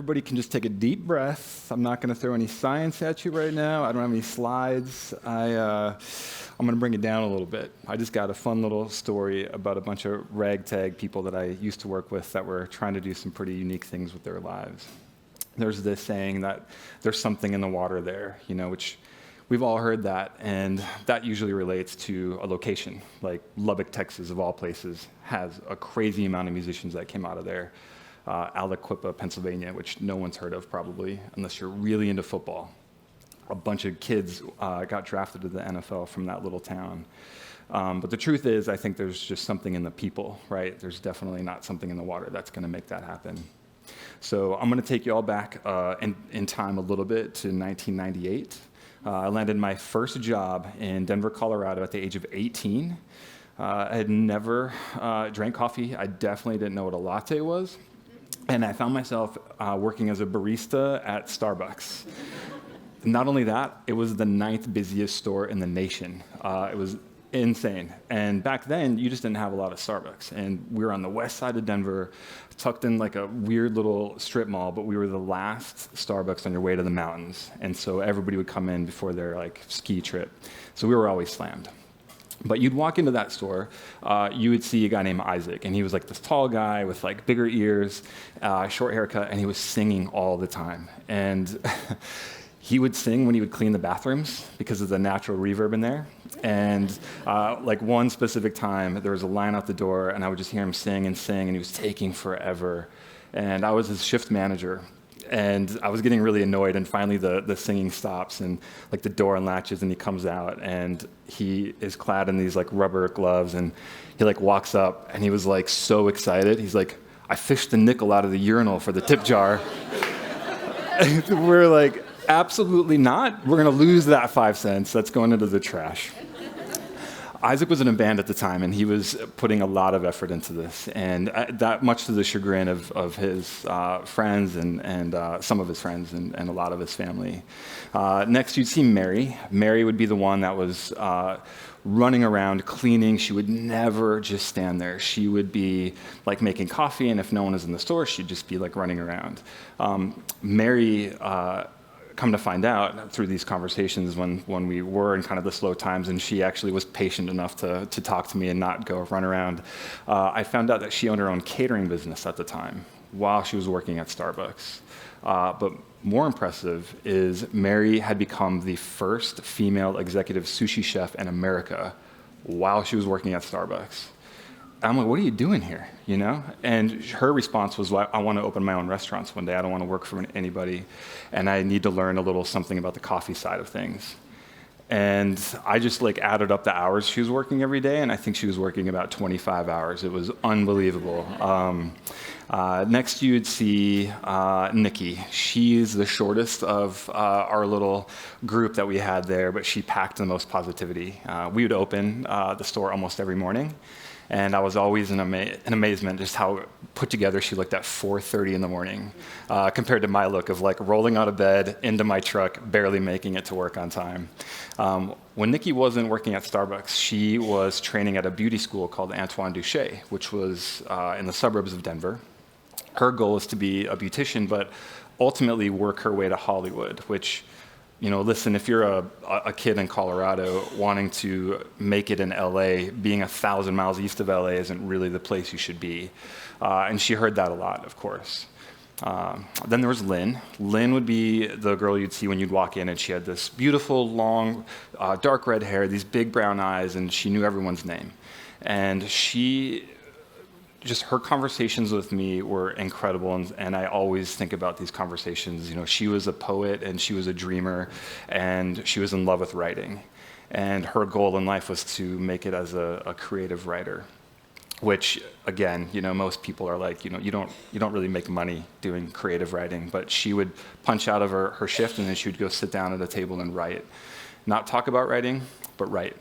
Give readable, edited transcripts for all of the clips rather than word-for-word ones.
everybody can just take a deep breath. I'm not going to throw any science at you right now. I don't have any slides. I'm going to bring it down a little bit. I just got a fun little story about a bunch of ragtag people that I used to work with that were trying to do some pretty unique things with their lives. There's this saying that there's something in the water there, which we've all heard that, and that usually relates to a location, like Lubbock, Texas, of all places, has a crazy amount of musicians that came out of there. Aliquippa, Pennsylvania, which no one's heard of probably, unless you're really into football. A bunch of kids got drafted to the NFL from that little town. But the truth is, I think there's just something in the people, right? There's definitely not something in the water that's going to make that happen. So I'm going to take you all back in time a little bit to 1998. I landed my first job in Denver, Colorado at the age of 18. I had never drank coffee. I definitely didn't know what a latte was. And I found myself working as a barista at Starbucks. Not only that, it was the 9th busiest store in the nation. It was insane. And back then, you just didn't have a lot of Starbucks. And we were on the west side of Denver, tucked in like a weird little strip mall, but we were the last Starbucks on your way to the mountains. And so everybody would come in before their ski trip. So we were always slammed. But you'd walk into that store, you would see a guy named Isaac, and he was this tall guy with bigger ears, short haircut, and he was singing all the time. And he would sing when he would clean the bathrooms because of the natural reverb in there. And one specific time, there was a line out the door, and I would just hear him sing, and he was taking forever. And I was his shift manager. And I was getting really annoyed, and finally the singing stops, and the door unlatches, and he comes out, and he is clad in these rubber gloves, and he walks up, and he was so excited. He's like, "I fished the nickel out of the urinal for the tip jar." We're absolutely not. We're gonna lose that 5 cents. That's going into the trash. Isaac was in a band at the time, and he was putting a lot of effort into this, and that much to the chagrin of his friends and some of his friends and a lot of his family. Next, you'd see Mary. Mary would be the one that was running around cleaning. She would never just stand there. She would be making coffee, and if no one was in the store, she'd just be running around. Mary, come to find out through these conversations when we were in kind of the slow times, and she actually was patient enough to talk to me and not go run around, I found out that she owned her own catering business at the time while she was working at Starbucks. But more impressive is Mary had become the first female executive sushi chef in America while she was working at Starbucks. I'm like, "What are you doing here?" And her response was, "Well, I want to open my own restaurants one day. I don't want to work for anybody, and I need to learn a little something about the coffee side of things." And I just added up the hours she was working every day, and I think she was working about 25 hours. It was unbelievable. Next, you'd see Nikki. She's the shortest of our little group that we had there, but she packed the most positivity. We would open the store almost every morning. And I was always in amazement just how put together she looked at 4:30 in the morning, compared to my look of rolling out of bed into my truck, barely making it to work on time. When Nikki wasn't working at Starbucks, she was training at a beauty school called Antoine Duché, which was in the suburbs of Denver. Her goal is to be a beautician, but ultimately work her way to Hollywood, which, listen, if you're a kid in Colorado wanting to make it in LA, being 1,000 miles east of LA isn't really the place you should be. And she heard that a lot, of course. Then there was Lynn. Lynn would be the girl you'd see when you'd walk in, and she had this beautiful, long, dark red hair, these big brown eyes, and she knew everyone's name. And her conversations with me were incredible, and I always think about these conversations. She was a poet, and she was a dreamer, and she was in love with writing. And her goal in life was to make it as a creative writer, which, again, most people are you don't really make money doing creative writing, but she would punch out of her shift, and then she would go sit down at a table and write. Not talk about writing, but write.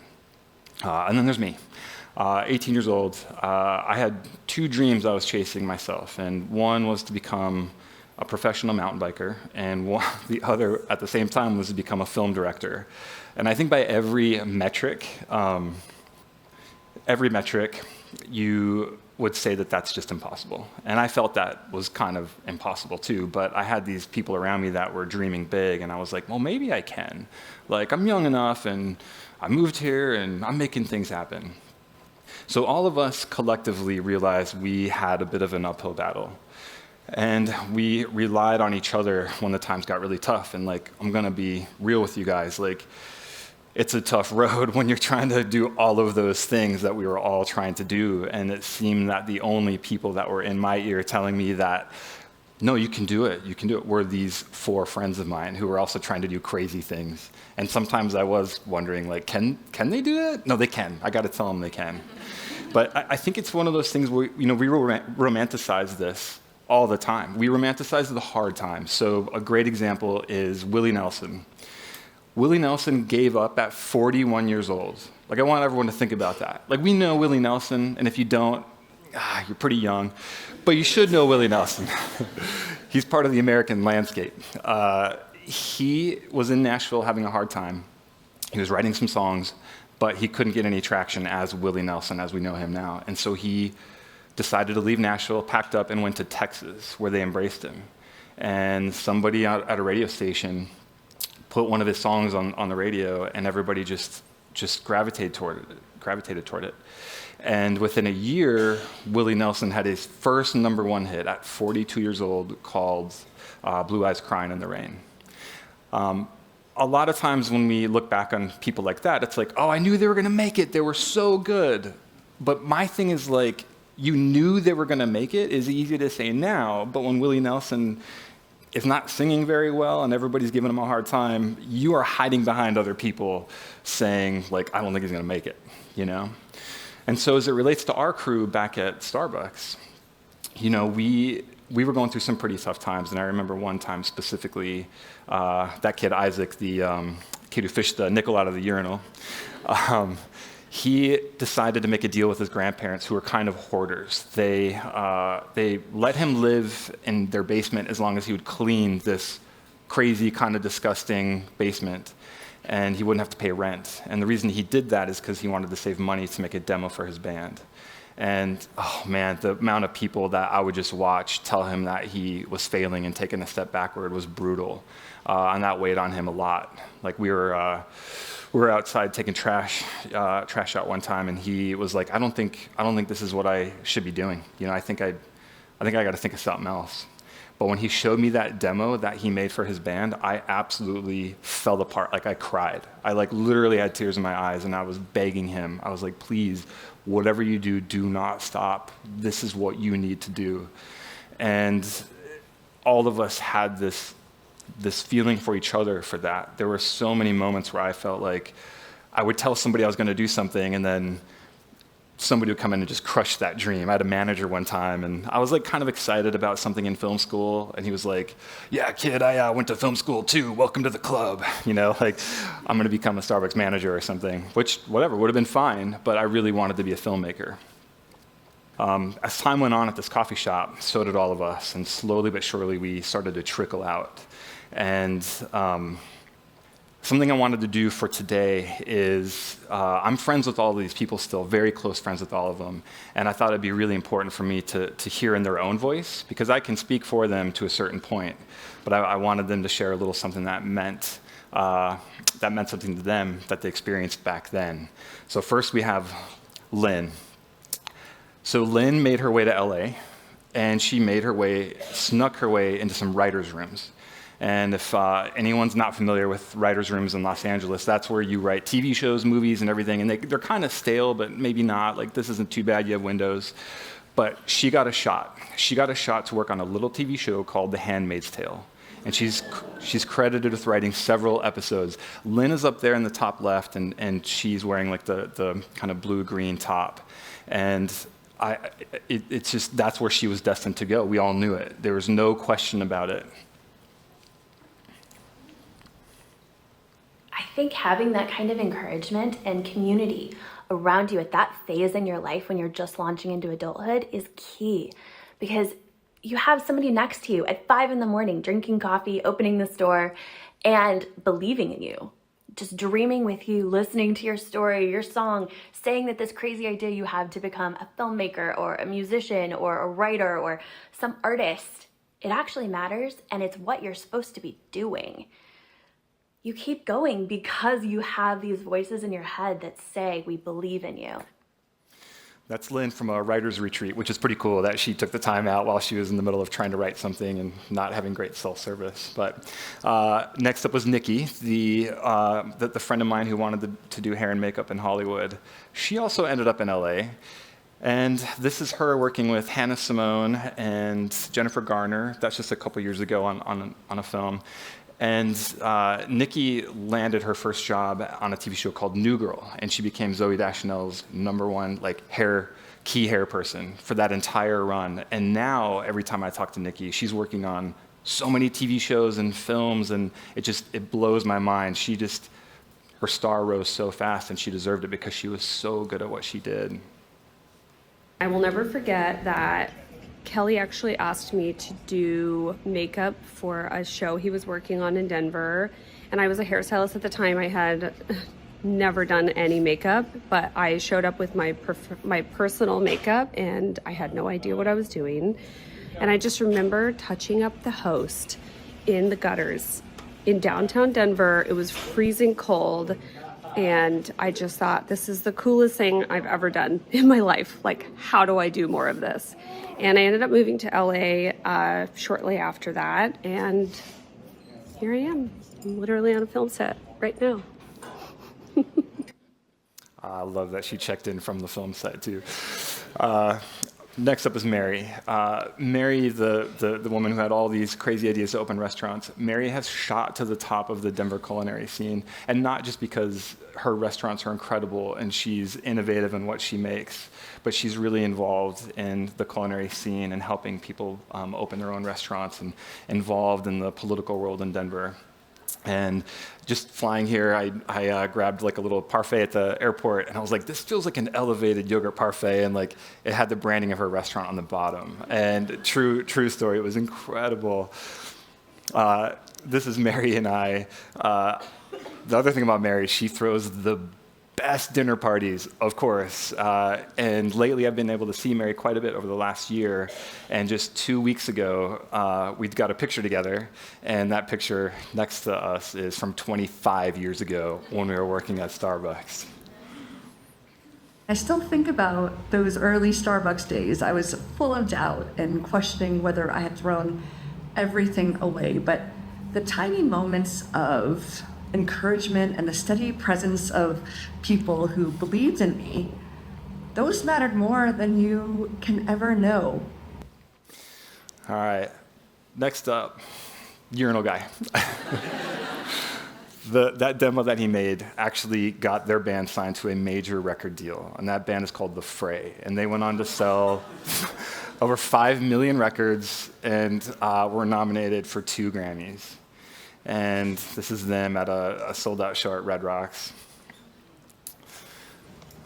And then there's me. 18 years old, I had 2 dreams I was chasing myself, and one was to become a professional mountain biker, and the other at the same time was to become a film director. And I think by every metric, you would say that that's just impossible. And I felt that was kind of impossible too, but I had these people around me that were dreaming big, and I was like, well, maybe I can. Like, I'm young enough, and I moved here, and I'm making things happen. So all of us collectively realized we had a bit of an uphill battle. And we relied on each other when the times got really tough. And like, I'm gonna be real with you guys, like, it's a tough road when you're trying to do all of those things that we were all trying to do. And it seemed that the only people that were in my ear telling me that, no, you can do it, were these 4 friends of mine who were also trying to do crazy things. And sometimes I was wondering, like, can they do it? No, they can. I gotta tell them they can. But I think it's one of those things where, we romanticize this all the time. We romanticize the hard times. So a great example is Willie Nelson. Willie Nelson gave up at 41 years old. Like, I want everyone to think about that. Like, we know Willie Nelson, and if you don't, you're pretty young, but you should know Willie Nelson. He's part of the American landscape. He was in Nashville having a hard time. He was writing some songs, but he couldn't get any traction as Willie Nelson as we know him now. And so he decided to leave Nashville, packed up, and went to Texas, where they embraced him. And somebody out at a radio station put one of his songs on the radio, and everybody just gravitated toward it. And within a year, Willie Nelson had his first #1 hit at 42 years old, called Blue Eyes Crying in the Rain. A lot of times when we look back on people like that, it's like, oh, I knew they were gonna make it, they were so good. But my thing is, like, you knew they were gonna make it is easy to say now, but when Willie Nelson is not singing very well and everybody's giving him a hard time, you are hiding behind other people saying, like, I don't think he's gonna make it, And so as it relates to our crew back at Starbucks, we were going through some pretty tough times, and I remember one time specifically, that kid Isaac, the kid who fished the nickel out of the urinal, he decided to make a deal with his grandparents, who were kind of hoarders. They let him live in their basement as long as he would clean this crazy, kind of disgusting basement, and he wouldn't have to pay rent. And the reason he did that is because he wanted to save money to make a demo for his band. And, oh man, the amount of people that I would just watch tell him that he was failing and taking a step backward was brutal. And that weighed on him a lot. Like, we were outside taking trash out one time, and he was like, I don't think this is what I should be doing. I think I got to think of something else. But when he showed me that demo that he made for his band, I absolutely fell apart. Like, I cried. I literally had tears in my eyes, and I was begging him. I was like, please, whatever you do, do not stop. This is what you need to do. And all of us had this feeling for each other for that. There were so many moments where I felt like I would tell somebody I was going to do something, and then somebody would come in and just crush that dream. I had a manager one time, and I was kind of excited about something in film school, and he was like, yeah, kid, I went to film school too. Welcome to the club. I'm going to become a Starbucks manager or something, which, whatever, would have been fine, but I really wanted to be a filmmaker. As time went on at this coffee shop, so did all of us, and slowly but surely we started to trickle out. And something I wanted to do for today is, I'm friends with all of these people still, very close friends with all of them, and I thought it'd be really important for me to hear in their own voice, because I can speak for them to a certain point, but I wanted them to share a little something that meant something to them that they experienced back then. So first we have Lynn. So Lynn made her way to LA, and she snuck her way into some writers' rooms. And if anyone's not familiar with writers' rooms in Los Angeles, that's where you write TV shows, movies, and everything. And they're kind of stale, but maybe not. Like, this isn't too bad, you have windows. But she got a shot. She got a shot to work on a little TV show called The Handmaid's Tale. And she's credited with writing several episodes. Lynn is up there in the top left, and she's wearing the kind of blue-green top. And it's just, that's where she was destined to go. We all knew it. There was no question about it. I think having that kind of encouragement and community around you at that phase in your life when you're just launching into adulthood is key, because you have somebody next to you at 5 a.m, drinking coffee, opening the store, and believing in you. just dreaming with you, listening to your story, your song, saying that this crazy idea you have to become a filmmaker or a musician or a writer or some artist, it actually matters, and it's what you're supposed to be doing. You keep going because you have these voices in your head that say, we believe in you. That's Lynn from a writer's retreat, which is pretty cool that she took the time out while she was in the middle of trying to write something and not having great self-service. But next up was Nikki, the friend of mine who wanted to do hair and makeup in Hollywood. She also ended up in LA. And this is her working with Hannah Simone and Jennifer Garner. That's just a couple years ago on a film. And Nikki landed her first job on a TV show called New Girl, and she became Zooey Deschanel's #1 key hair person for that entire run. And now, every time I talk to Nikki, she's working on so many TV shows and films, and it blows my mind. Her star rose so fast, and she deserved it because she was so good at what she did. I will never forget that Kelly actually asked me to do makeup for a show he was working on in Denver, and I was a hairstylist at the time. I had never done any makeup, but I showed up with my personal makeup, and I had no idea what I was doing. And I just remember touching up the host in the gutters in downtown Denver. It was freezing cold, and I just thought, this is the coolest thing I've ever done in my life. Like, how do I do more of this? And I ended up moving to LA shortly after that, and here I am. I'm literally on a film set right now. I love that she checked in from the film set, too. Next up is Mary. Mary, the woman who had all these crazy ideas to open restaurants. Mary has shot to the top of the Denver culinary scene, and not just because her restaurants are incredible and she's innovative in what she makes, but she's really involved in the culinary scene and helping people open their own restaurants and involved in the political world in Denver. And just flying here, I grabbed like a little parfait at the airport, and I was like, this feels like an elevated yogurt parfait, and like it had the branding of her restaurant on the bottom. And true story, it was incredible. This is Mary and I. The other thing about Mary, she throws the best dinner parties, of course. And lately I've been able to see Mary quite a bit over the last year. And just 2 weeks ago, we'd got a picture together. And that picture next to us is from 25 years ago when we were working at Starbucks. I still think about those early Starbucks days. I was full of doubt and questioning whether I had thrown everything away. But the tiny moments of encouragement and the steady presence of people who believed in me, those mattered more than you can ever know. All right, next up, urinal guy. That demo that he made actually got their band signed to a major record deal, and that band is called The Fray, and they went on to sell over 5 million records and were nominated for 2 Grammys. And this is them at a sold-out show at Red Rocks.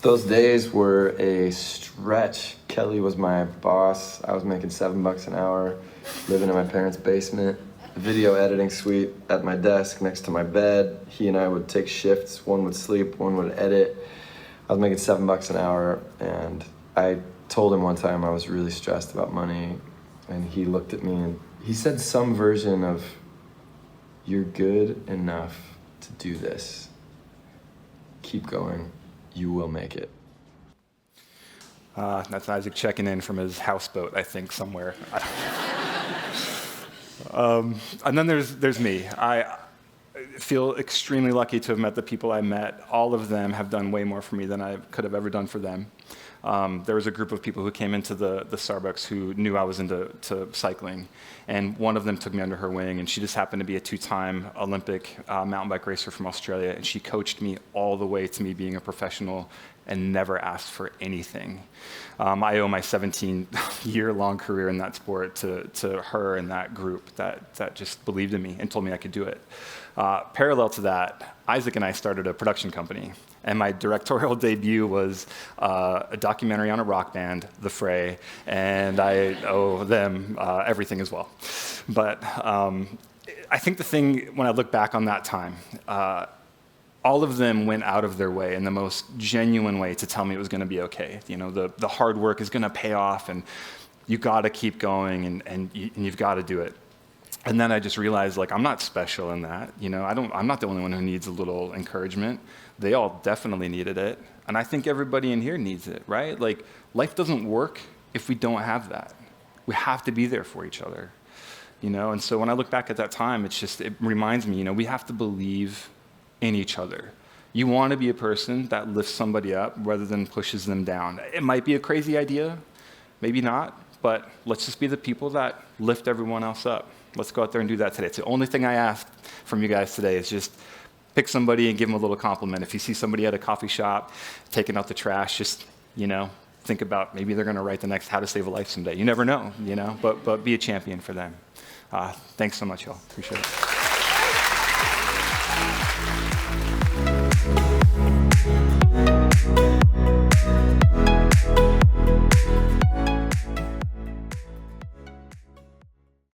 Those days were a stretch. Kelly was my boss. I was making $7 an hour, living in my parents' basement. Video editing suite at my desk next to my bed. He and I would take shifts. One would sleep, one would edit. I was making $7 an hour, and I told him one time I was really stressed about money, and he looked at me and he said some version of, "You're good enough to do this. Keep going. You will make it." That's Isaac checking in from his houseboat, I think, somewhere. And then there's me. I feel extremely lucky to have met the people I met. All of them have done way more for me than I could have ever done for them. There was a group of people who came into the Starbucks who knew I was into cycling, and one of them took me under her wing, and she just happened to be a 2-time Olympic mountain bike racer from Australia, and she coached me all the way to me being a professional and never asked for anything. I owe my 17-year-long career in that sport to her and that group that just believed in me and told me I could do it. Parallel to that, Isaac and I started a production company, and my directorial debut was a documentary on a rock band, The Fray, and I owe them everything as well. But I think the thing, when I look back on that time, all of them went out of their way in the most genuine way to tell me it was going to be okay. You know, the hard work is going to pay off, and you got to keep going, and you've got to do it. And then I just realized, like, I'm not special in that. You know, I'm not the only one who needs a little encouragement. They all definitely needed it. And I think everybody in here needs it, right? Like, life doesn't work if we don't have that. We have to be there for each other, you know? And so when I look back at that time, it reminds me, you know, we have to believe in each other. You want to be a person that lifts somebody up rather than pushes them down. It might be a crazy idea, maybe not, but let's just be the people that lift everyone else up. Let's go out there and do that today. It's the only thing I ask from you guys today is just pick somebody and give them a little compliment. If you see somebody at a coffee shop taking out the trash, just, you know, think about maybe they're going to write the next How to Save a Life someday. You never know, you know, but be a champion for them. Thanks so much, y'all. Appreciate it.